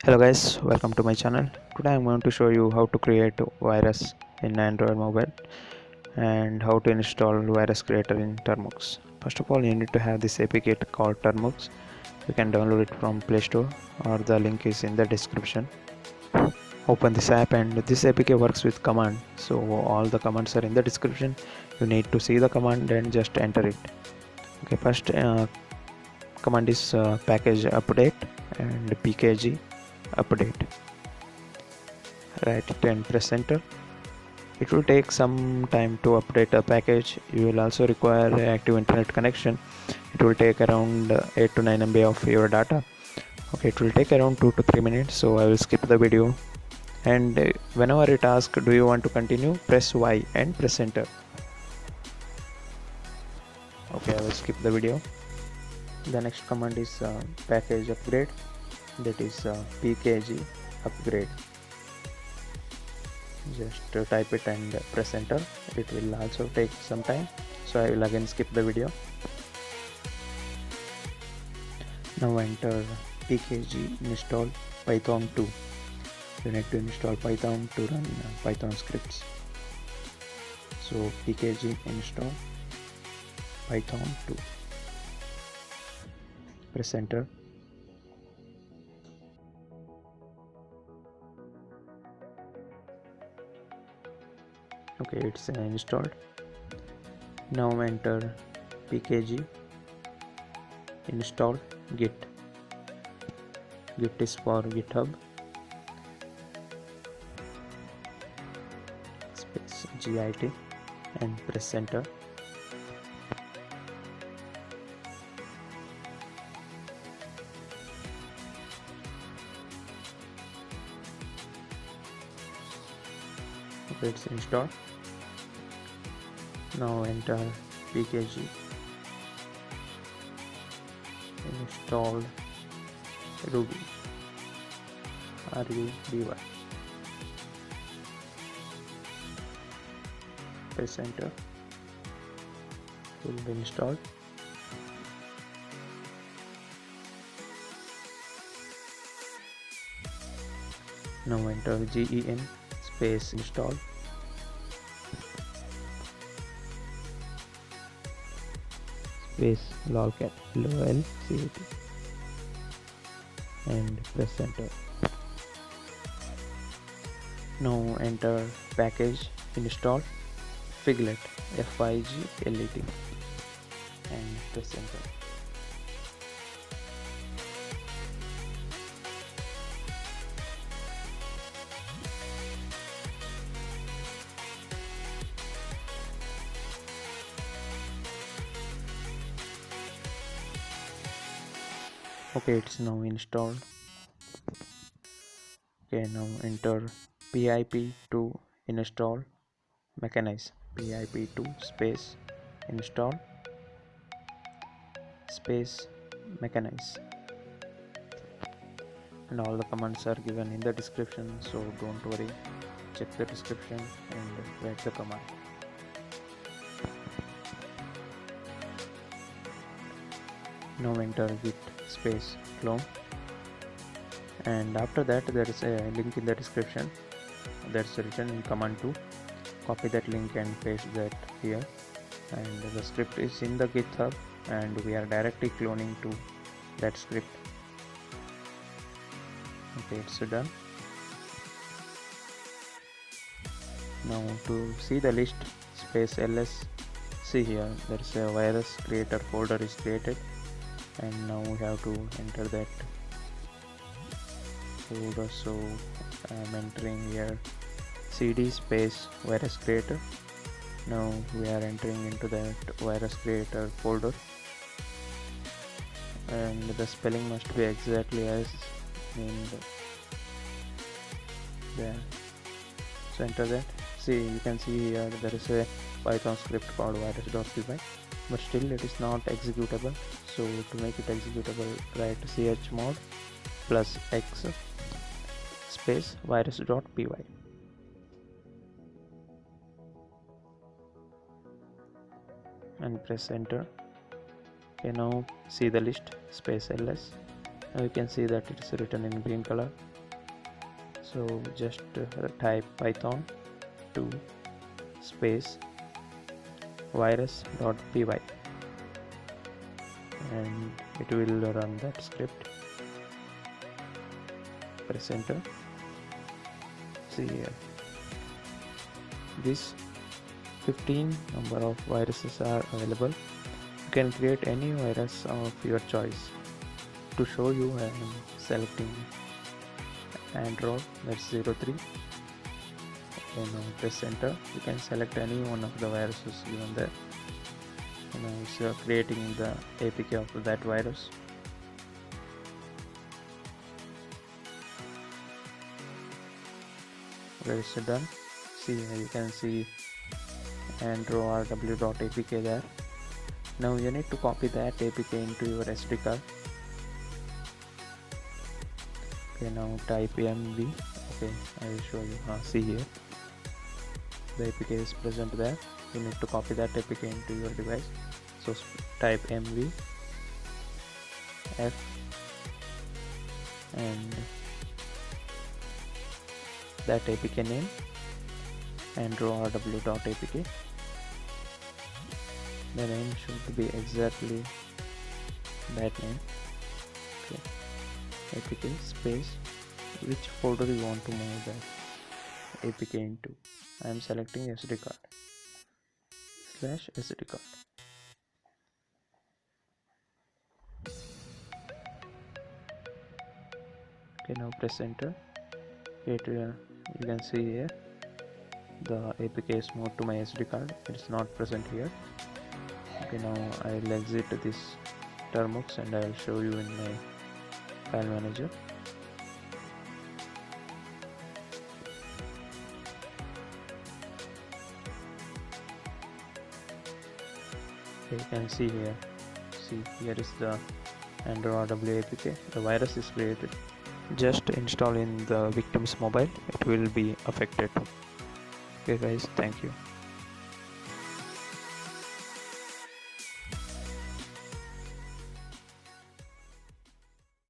Hello guys, welcome to my channel. Today I'm going to show you how to create virus in Android mobile and how to install virus creator in Termux. First of all, you need to have this APK kit called Termux. You can download it from Play Store or the link is in the description. Open this app and this APK works with command. So all the commands are in the description. You need to see the command and just enter it. Okay, first command is package update and pkg update. Write it and press enter. It will take some time to update a package. You will also require active internet connection. It will take around 8 to 9 MB of your data. Okay, it will take around 2 to 3 minutes, so I will skip the video. And whenever it asks do you want to continue, press Y and press enter. Okay, I will skip the video. The next command is package upgrade, that is pkg upgrade. Just type it and press enter. It will also take some time, so I will again skip the video. Now enter pkg install python 2. You need to install python to run python scripts. So pkg install python 2, press enter. Okay, it's installed. Now enter pkg install git. Git is for GitHub. Space git and press enter. Okay, it's installed. Now enter pkg install ruby ruby. Press enter. It will be installed. Now enter gen space install space lolcat lolcat and press enter. Now enter package install figlet figlet and press enter. Okay, it's now installed. Okay, now enter pip to install mechanize. pip2 space install space mechanize, and all the commands are given in the description, so don't worry, check the description and write the command. Now enter git space clone, and after that there is a link in the description that's written in command 2. Copy that link and paste that here, and the script is in the GitHub and we are directly cloning to that script. Okay, it's done. Now to see the list, space ls, see here there is a virus creator folder is created, and now we have to enter that folder. So I am entering here cd space virus creator. Now we are entering into that virus creator folder, and the spelling must be exactly as in there. So enter that. See, you can see here there is a python script called virus.py, but still it is not executable. So to make it executable, write chmod plus x space virus.py. and press enter. Okay, now see the list, space ls, Now you can see that it is written in green color. So just type python 2 space virus.py and it will run that script. Press enter. See here, this 15 number of viruses are available. You can create any virus of your choice. To show you, I am selecting Android, that's 03. Okay, now press enter. You can select any one of the viruses given there. Now it's creating the APK of that virus. Okay, it's done. See, you can see android.rw.apk there. Now you need to copy that APK into your SD card. Okay, now type mv. Okay, I will show you. See here, the APK is present there. You need to copy that APK into your device. So type mv f and that APK name android.rw.apk. The name should be exactly that name. Okay, APK space which folder you want to move that APK into. I am selecting SD card / SD card. Okay, now press enter. You can see here the APK is moved to my SD card. It is not present here. Okay, now I will exit this Termux and I will show you in my file manager. Okay, you can see here. See, here is the Android APK. The virus is created. Just install in the victim's mobile. It will be affected. Okay guys, thank you.